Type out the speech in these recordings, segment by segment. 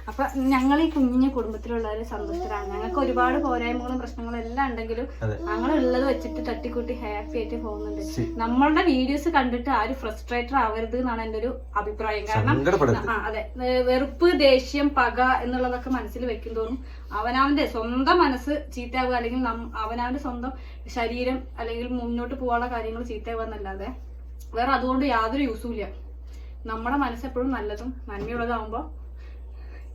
അപ്പൊ ഞങ്ങൾ ഈ കുഞ്ഞു കുടുംബത്തിലുള്ളവരെ സന്തോഷത്തിലാണ്. ഞങ്ങൾക്ക് ഒരുപാട് പോരായ്മകളും പ്രശ്നങ്ങളും എല്ലാം ഉണ്ടെങ്കിലും ഞങ്ങളുള്ളത് വെച്ചിട്ട് തട്ടിക്കൂട്ടി ഹാപ്പി ആയിട്ട് പോകുന്നുണ്ട്. നമ്മളുടെ വീഡിയോസ് കണ്ടിട്ട് ആരും ഫ്രസ്ട്രേറ്റഡ് ആവരുത് എന്നാണ് എന്റെ ഒരു അഭിപ്രായം. കാരണം അതെ, വെറുപ്പ്, ദേഷ്യം, പക എന്നുള്ളതൊക്കെ മനസ്സിൽ വെക്കും തോറും അവനവന്റെ സ്വന്തം മനസ്സ് ചീത്തയാവുക, അല്ലെങ്കിൽ അവനവന്റെ സ്വന്തം ശരീരം അല്ലെങ്കിൽ മുന്നോട്ട് പോകാനുള്ള കാര്യങ്ങൾ ചീത്തയാവുക എന്നല്ലാതെ വേറെ അതുകൊണ്ട് യാതൊരു യൂസും ഇല്ല. നമ്മുടെ മനസ്സെപ്പോഴും നല്ലതും നന്മയുള്ളതാവുമ്പോ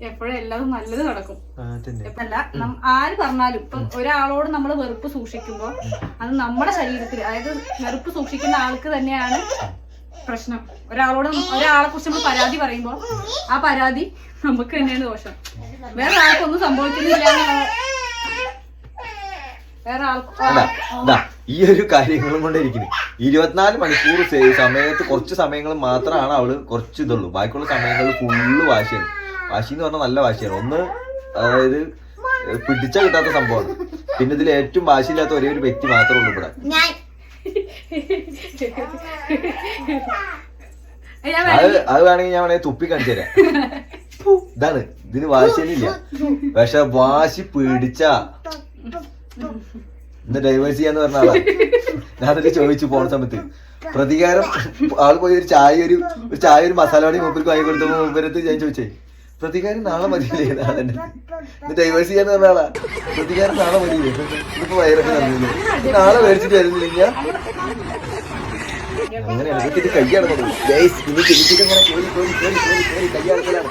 എപ്പോഴും എല്ലാതും നല്ലത് നടക്കും. അല്ല ആര് പറഞ്ഞാലും ഇപ്പൊ ഒരാളോട് നമ്മൾ വെറുപ്പ് സൂക്ഷിക്കുമ്പോ അത് നമ്മുടെ ശരീരത്തിൽ, അതായത് വെറുപ്പ് സൂക്ഷിക്കുന്ന ആൾക്ക് തന്നെയാണ് പ്രശ്നം. ഒരാളെ കുറിച്ച് നമ്മൾ പരാതി പറയുമ്പോ ആ പരാതി നമുക്ക് തന്നെയാണ് ദോഷം. വേറെ ആൾക്കൊന്നും സംഭവിക്കുന്നില്ല. വേറെ ആൾക്ക് ഈ ഒരു കാര്യങ്ങളും കൊണ്ടിരിക്കുന്നത് 24 മണിക്കൂർ സമയത്ത് കുറച്ച് സമയങ്ങൾ മാത്രമാണ് അവള് കുറച്ച് ഇതുള്ളൂ. ബാക്കിയുള്ള സമയങ്ങളിൽ ഫുള്ള് വാശിയാണ്. വാശി എന്ന് പറഞ്ഞാൽ നല്ല വാശിയാണ്. ഒന്ന് അതായത് പിടിച്ച കിട്ടാത്ത സംഭവമാണ്. പിന്നെ ഇതിൽ ഏറ്റവും വാശിയില്ലാത്ത ഒരേ ഒരു വ്യക്തി മാത്രമേ ഉള്ളൂ ഇവിടെ. അത് വേണമെങ്കിൽ ഞാൻ വേണമെങ്കിൽ തുപ്പി കാണിച്ചു തരാം. ഇതാണ്, ഇതിന് വാശിയൊന്നുമില്ല. പക്ഷെ വാശി പിടിച്ച ഇന്ന് ഡൈവേഴ്സ് ചെയ്യാന്ന് പറഞ്ഞ ആളാ. ഞാനൊക്കെ ചോദിച്ചു പോണ സമയത്ത് പ്രതികാരം ആള് പോയി ഒരു ചായ ഒരു മസാല വടി മൂപ്പർക്ക് വാങ്ങി കൊടുത്തപ്പോ മൂപ്പരത്ത് ഞാൻ ചോദിച്ചേ പ്രതികാരം നാളെ മതിയില്ലേ? നാളെ ഇന്ന് ഡൈവേഴ്സ് ചെയ്യാന്ന് പറഞ്ഞ ആളാ. പ്രതികാരം നാളെ മതിയില്ലേ? ഇതിപ്പോ വയറൊക്കെ തന്നില്ലേ? നാളെ മേടിച്ചിട്ട് വരുന്നില്ല. അങ്ങനെയാണ് ഇതൊക്കെ കയ്യാണ് ഇനി തിരിച്ചിട്ട് ഇങ്ങനെ കയ്യാടക്കലാണ്.